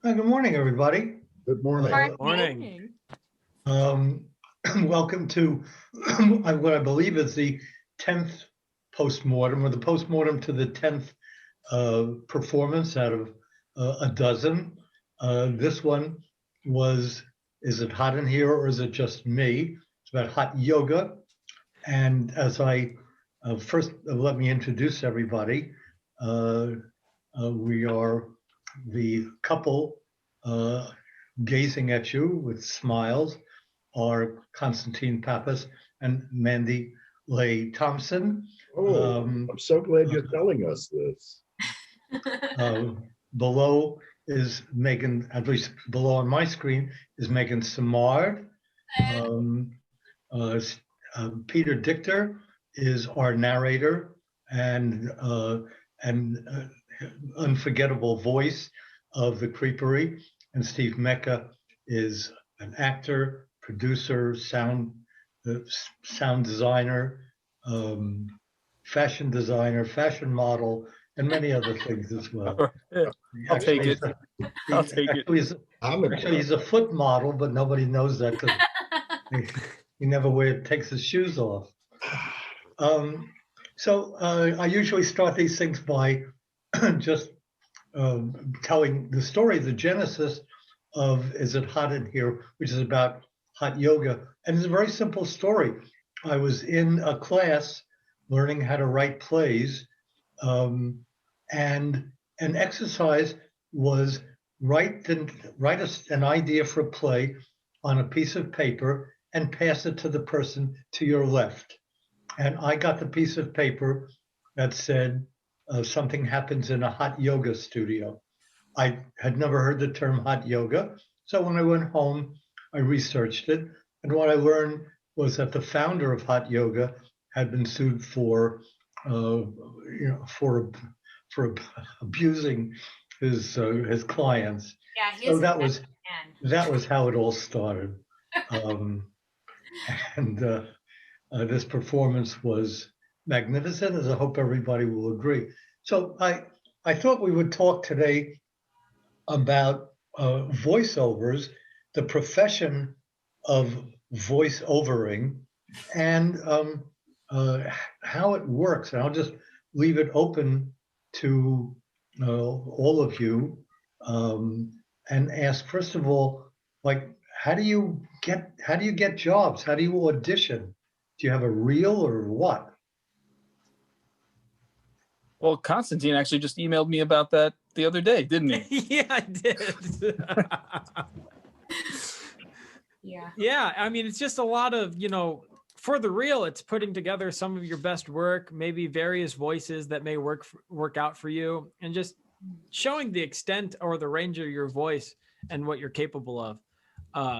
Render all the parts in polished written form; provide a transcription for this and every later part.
Good morning, everybody. Good morning. Morning. Um, Welcome to what I believe is the 10th postmortem, or the postmortem to the 10th performance out of a dozen. This one was, is it hot in here or is it just me? It's about hot yoga. And as I first, let me introduce everybody. We are the couple gazing at you with smiles are Constantine Pappas and Mandy Leigh Thompson. I'm so glad you're telling us this. Below is Megan, at least below on my screen, is Megan Samard. Peter Dichter is our narrator and unforgettable voice of the creepery. And Steve Mecca is an actor, producer, sound designer, fashion designer, fashion model, and many other things as well. I'll take it. Actually, he's a foot model, but nobody knows that because he never takes his shoes off. So I usually start these things by just telling the story, the genesis of Is It Hot in Here, which is about hot yoga. And it's a very simple story. I was in a class learning how to write plays, and an exercise was write an idea for a play on a piece of paper and pass it to the person to your left. And I got the piece of paper that said, something happens in a hot yoga studio. I had never heard the term hot yoga. So when I went home, I researched it. And what I learned was that the founder of hot yoga had been sued for abusing his clients. Yeah, so that was how it all started. This performance was magnificent, as I hope everybody will agree. So I thought we would talk today about voiceovers, the profession of voiceovering, and how it works. And I'll just leave it open to all of you and ask, first of all, like, how do you get jobs? How do you audition? Do you have a reel or what? Well, Constantine actually just emailed me about that the other day, didn't he? Yeah, I did. Yeah, I mean, it's just a lot of, for the reel, it's putting together some of your best work, maybe various voices that may work out for you, and just showing the extent or the range of your voice and what you're capable of,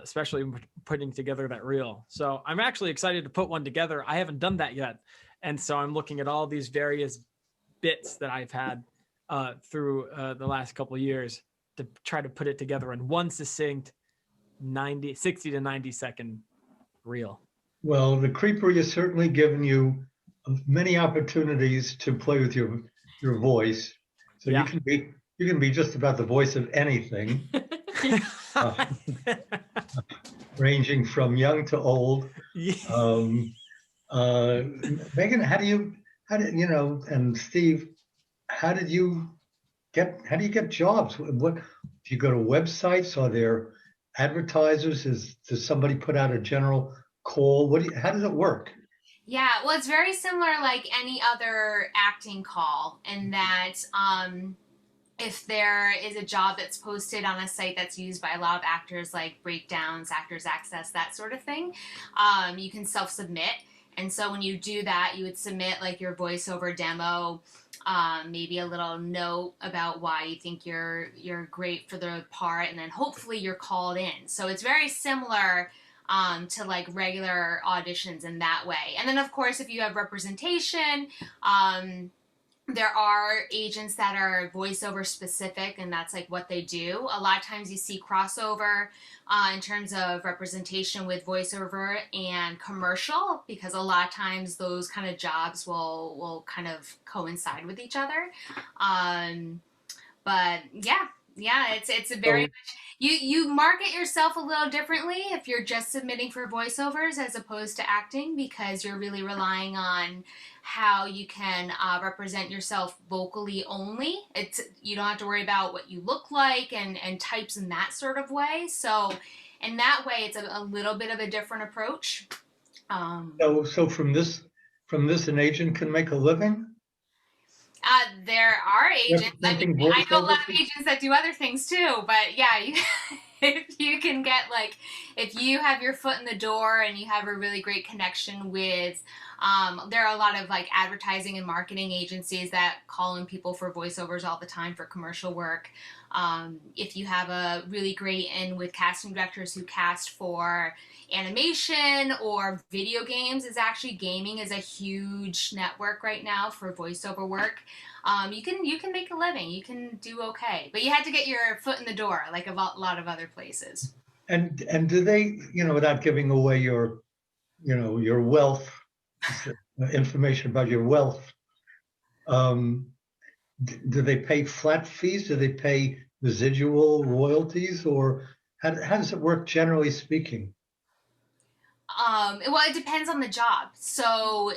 especially putting together that reel. So I'm actually excited to put one together. I haven't done that yet. And so I'm looking at all these various bits that I've had through the last couple of years to try to put it together in one succinct 60 to 90 second reel. Well, the creeper has certainly given you many opportunities to play with your voice. So yeah. you can be just about the voice of anything, ranging from young to old. Megan, how do you and Steve, how do you get jobs? What do you go to websites? Are there advertisers? Does somebody put out a general call? How does it work? Yeah, well, it's very similar like any other acting call in that if there is a job that's posted on a site that's used by a lot of actors, like Breakdowns, Actors Access, that sort of thing, you can self-submit. And so when you do that, you would submit like your voiceover demo, maybe a little note about why you think you're great for the part, and then hopefully you're called in. So it's very similar to like regular auditions in that way. And then of course, if you have representation, there are agents that are voiceover specific, and that's like what they do. A lot of times you see crossover in terms of representation with voiceover and commercial, because a lot of times those kind of jobs will kind of coincide with each other. But yeah, Yeah, it's a very much you market yourself a little differently if you're just submitting for voiceovers as opposed to acting, because you're really relying on how you can represent yourself vocally only. It's you don't have to worry about what you look like and types in that sort of way. So in that way, it's a little bit of a different approach. So from this, an agent can make a living? There are agents. I mean, Representing I know a lot of voiceovers? agents that do other things too, but yeah, if you can get like, if you have your foot in the door and you have a really great connection with, there are a lot of like advertising and marketing agencies that call in people for voiceovers all the time for commercial work. If you have a really great in with casting directors who cast for animation or video games, is actually gaming is a huge network right now for voiceover work. You can make a living, you can do okay, but you had to get your foot in the door like a lot of other places. And do they, without giving away your, your wealth, information about your wealth, do they pay flat fees? Do they pay residual royalties, or how does it work generally speaking? Well, it depends on the job. So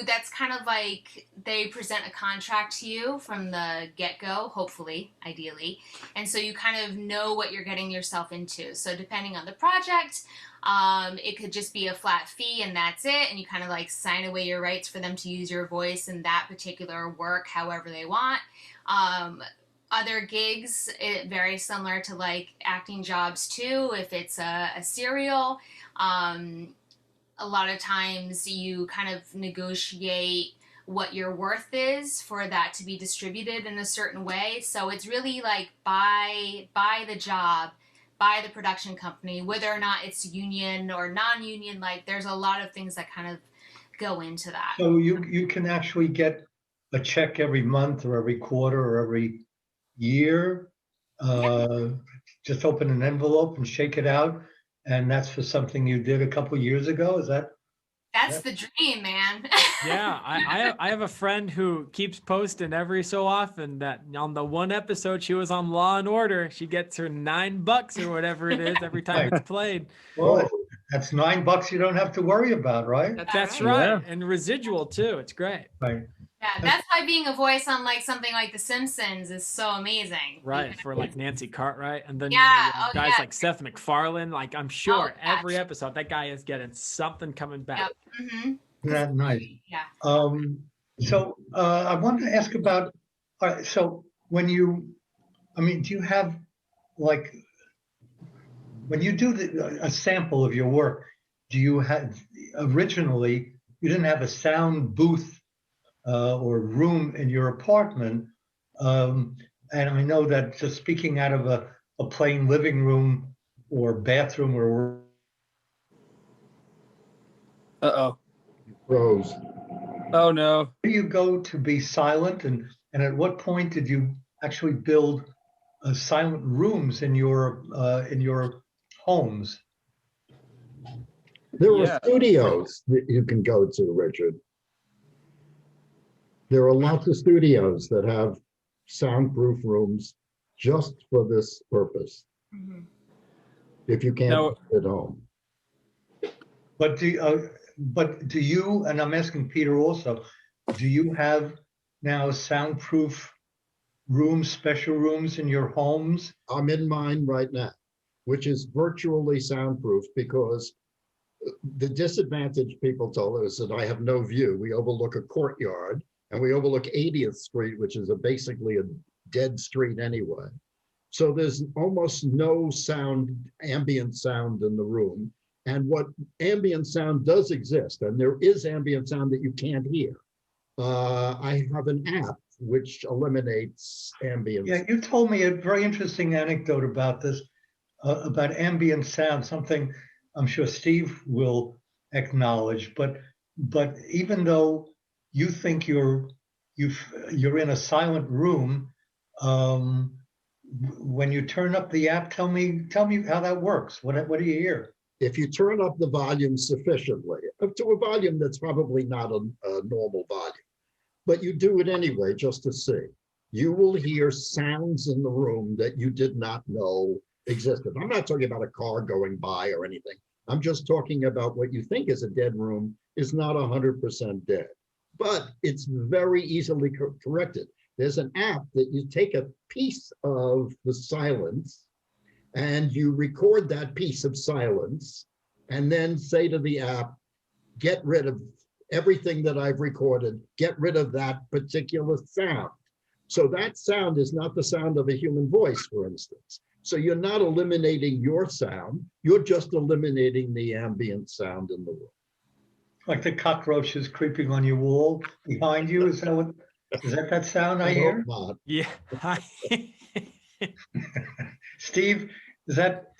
that's kind of like they present a contract to you from the get-go, hopefully, ideally. And so you kind of know what you're getting yourself into. So depending on the project, it could just be a flat fee and that's it. And you kind of like sign away your rights for them to use your voice in that particular work however they want. Other gigs, very similar to like acting jobs too. If it's a serial, a lot of times you kind of negotiate what your worth is for that to be distributed in a certain way. So it's really like by the job, by the production company, whether or not it's union or non-union. Like there's a lot of things that kind of go into that. So you can actually get a check every month or every quarter or every year. Just open an envelope and shake it out, and that's for something you did a couple of years ago. Is that? That's the dream, man. Yeah, I have a friend who keeps posting every so often that on the one episode she was on Law and Order, she gets her $9 or whatever it is every time it's played. Well, that's $9 you don't have to worry about, right? That's right. Yeah. And residual too. It's great. Right. Yeah, that's why being a voice on like something like The Simpsons is so amazing. Right, for like Nancy Cartwright, and then Yeah, guys like Seth MacFarlane. Like I'm sure yeah. every episode that guy is getting something coming back. Yep. Mm-hmm. Isn't that nice? Yeah. So I wanted to ask about. So when do you have like when you do a sample of your work? Do you have originally you didn't have a sound booth or room in your apartment? And I know that just speaking out of a plain living room or bathroom or. Uh-oh. Rose. Oh, no. Where do you go to be silent, and at what point did you actually build silent rooms in your homes? There Yeah. are studios that you can go to, Richard. There are lots of studios that have soundproof rooms just for this purpose. Mm-hmm. If you can't Now- do it at home. But do you, and I'm asking Peter also, do you have now soundproof rooms, special rooms in your homes? I'm in mine right now, which is virtually soundproof because the disadvantage people told us that I have no view. We overlook a courtyard and we overlook 80th Street, which is basically a dead street anyway. So there's almost no sound, ambient sound in the room. And what ambient sound does exist, and there is ambient sound that you can't hear. I have an app which eliminates ambient. Yeah, you told me a very interesting anecdote about this, about ambient sound, something I'm sure Steve will acknowledge. But even though you think you're in a silent room, when you turn up the app, tell me how that works. What do you hear? If you turn up the volume sufficiently, to a volume that's probably not a normal volume, but you do it anyway just to see. you will hear sounds in the room that you did not know existed. I'm not talking about a car going by or anything. I'm just talking about what you think is a dead room is not 100% dead, but it's very easily corrected. There's an app that you take a piece of the silence and you record that piece of silence and then say to the app, get rid of everything that I've recorded, get rid of that particular sound. So that sound is not the sound of a human voice, for instance. So you're not eliminating your sound, you're just eliminating the ambient sound in the room. Like the cockroaches creeping on your wall behind you. Is that sound I hear? Not. Yeah. Steve, is that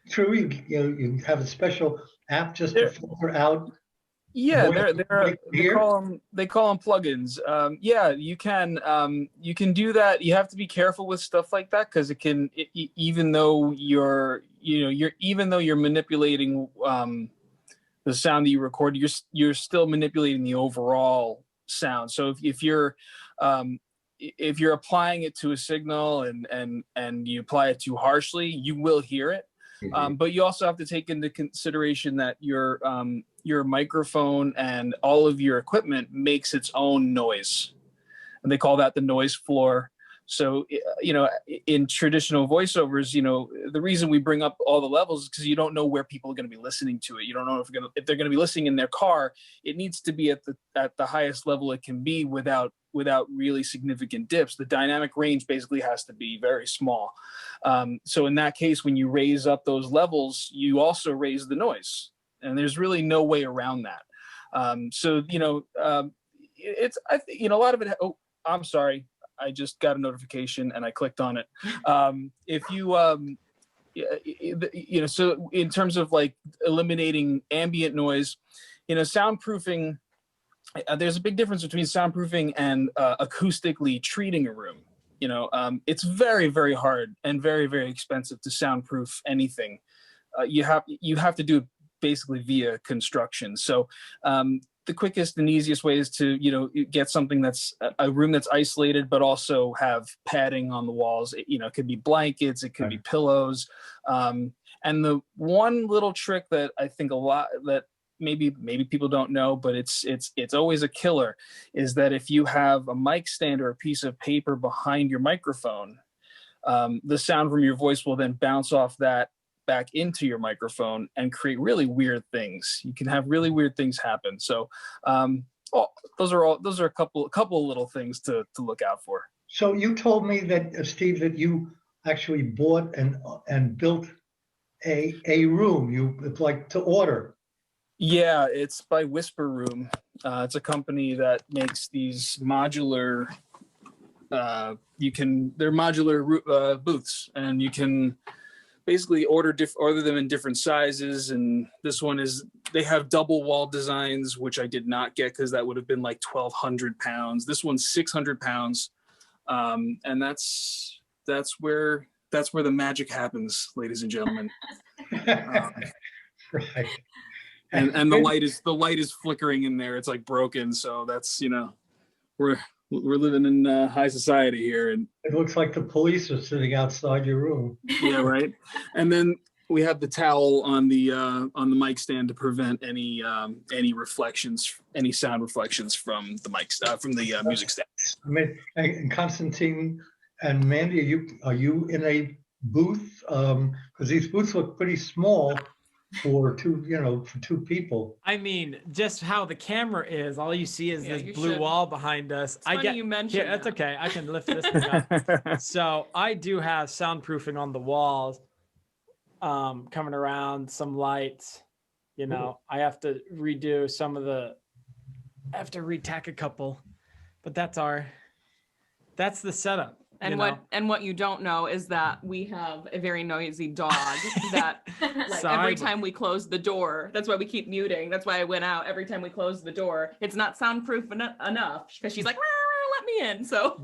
true? You have a special app just to filter out. Yeah, they call them plugins. Yeah, you can do that. You have to be careful with stuff like that because even though you're manipulating the sound that you record, you're still manipulating the overall sound. So if you're applying it to a signal and you apply it too harshly, you will hear it. But you also have to take into consideration that your microphone and all of your equipment makes its own noise, and they call that the noise floor. So, in traditional voiceovers, the reason we bring up all the levels is because you don't know where people are going to be listening to it. You don't know if they're going to be listening in their car. It needs to be at the highest level it can be without really significant dips. The dynamic range basically has to be very small. So in that case, when you raise up those levels, you also raise the noise, and there's really no way around that. It's a lot of it. Oh, I'm sorry. I just got a notification and I clicked on it. So in terms of like eliminating ambient noise, soundproofing, there's a big difference between soundproofing and acoustically treating a room. It's very, very hard and very, very expensive to soundproof anything. You have to do it basically via construction. So the quickest and easiest way is to get something that's a room that's isolated but also have padding on the walls. It could be blankets, it could be pillows, and the one little trick that I think that maybe people don't know, but it's always a killer, is that if you have a mic stand or a piece of paper behind your microphone, the sound from your voice will then bounce off that back into your microphone and create really weird things. You can have really weird things happen. So those are a couple of little things to look out for. So you told me that, Steve, that you actually bought and built a room. You like to order. Yeah, it's by Whisper Room. It's a company that makes these modular. They're modular booths, and you can basically order them in different sizes. And this one they have double wall designs, which I did not get because that would have been like 1,200 pounds. This one's 600 pounds, and that's where the magic happens, ladies and gentlemen. Right. And the light is flickering in there. It's like broken. So that's, we're living in high society here. And it looks like the police are sitting outside your room. Yeah, right. And then we have the towel on the mic stand to prevent any reflections, any sound reflections from the mic from the music stand. I mean, and Constantine and Mandy, are you in a booth? Because these booths look pretty small for two people. I mean, just how the camera is, all you see is this blue wall behind us. It's funny you mentioned that. That's okay. I can lift this thing up. So I do have soundproofing on the walls, coming around, some lights. I have to redo I have to retack a couple, but that's the setup. And what you don't know is that we have a very noisy dog that every time we close the door, that's why we keep muting. That's why I went out every time we close the door. It's not soundproof enough because she's like, let me in. So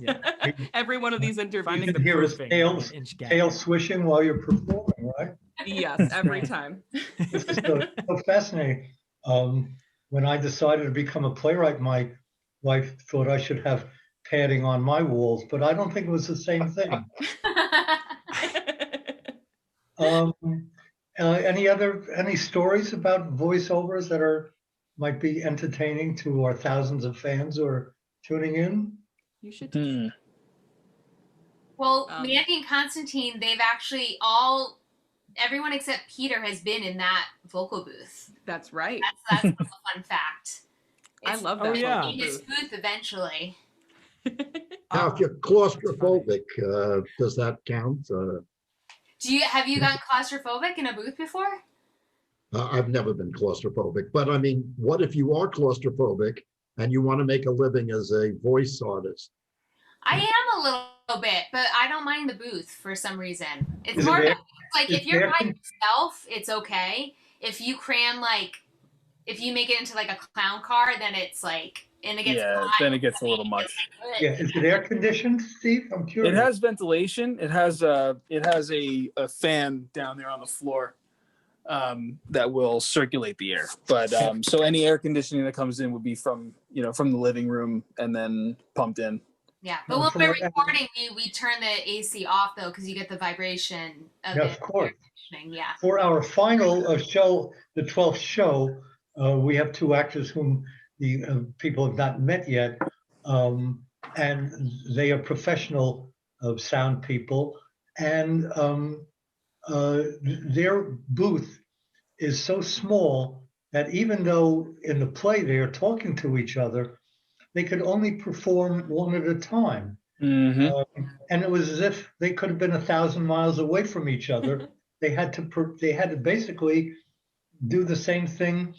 every one of these interviews. You can hear his tail swishing while you're performing, right? Yes, every time. This is so fascinating. When I decided to become a playwright, my wife thought I should have padding on my walls, but I don't think it was the same thing. Any stories about voiceovers that might be entertaining to our thousands of fans who are tuning in? You should. Well, Mandy and Constantine, they've actually everyone except Peter has been in that vocal booth. That's right. That's a fun fact. I love that. Yeah. In his booth eventually. Now, if you're claustrophobic, does that count? Have you gotten claustrophobic in a booth before? I've never been claustrophobic, but I mean, what if you are claustrophobic and you want to make a living as a voice artist? I am a little bit, but I don't mind the booth for some reason. It's more about, like, if you're by yourself, it's okay. If you cram, if you make it into like a clown car, then it's like, and it gets hot, then it gets a little much. Yeah, is it air conditioned, Steve? I'm curious. It has ventilation. It has a fan down there on the floor that will circulate the air. But so any air conditioning that comes in would be from the living room and then pumped in. Yeah, but when we're recording, we turn the AC off though, because you get the vibration of Of course. Yeah. For our final show, the 12th show, we have two actors whom the people have not met yet, and they are professional sound people, and their booth is so small that even though in the play they are talking to each other, they could only perform one at a time. Mm-hmm. And it was as if they could have been 1,000 miles away from each other. They had to basically do the same thing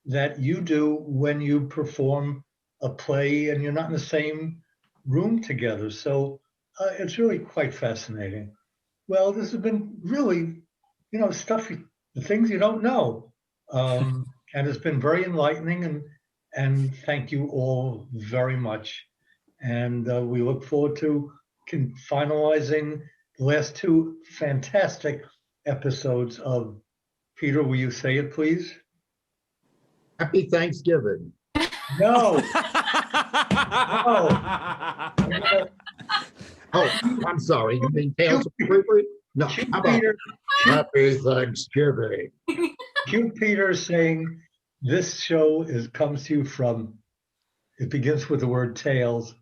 that you do when you perform a play and you're not in the same room together. So it's really quite fascinating. Well, this has been really, the things you don't know. And it's been very enlightening, and thank you all very much. And we look forward to finalizing the last two fantastic episodes of Peter. Will you say it, please? Happy Thanksgiving. No. Oh, I'm sorry. You mean Tales of Creeper? No. How about Peter, Happy Thanksgiving? Q Peter saying this show comes to you from, it begins with the word tales.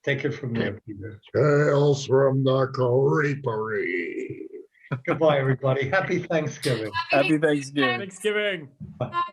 Take it from there, Peter. Tales from the Creepery. Goodbye, everybody. Happy Thanksgiving. Happy Thanksgiving. Thanksgiving. Bye.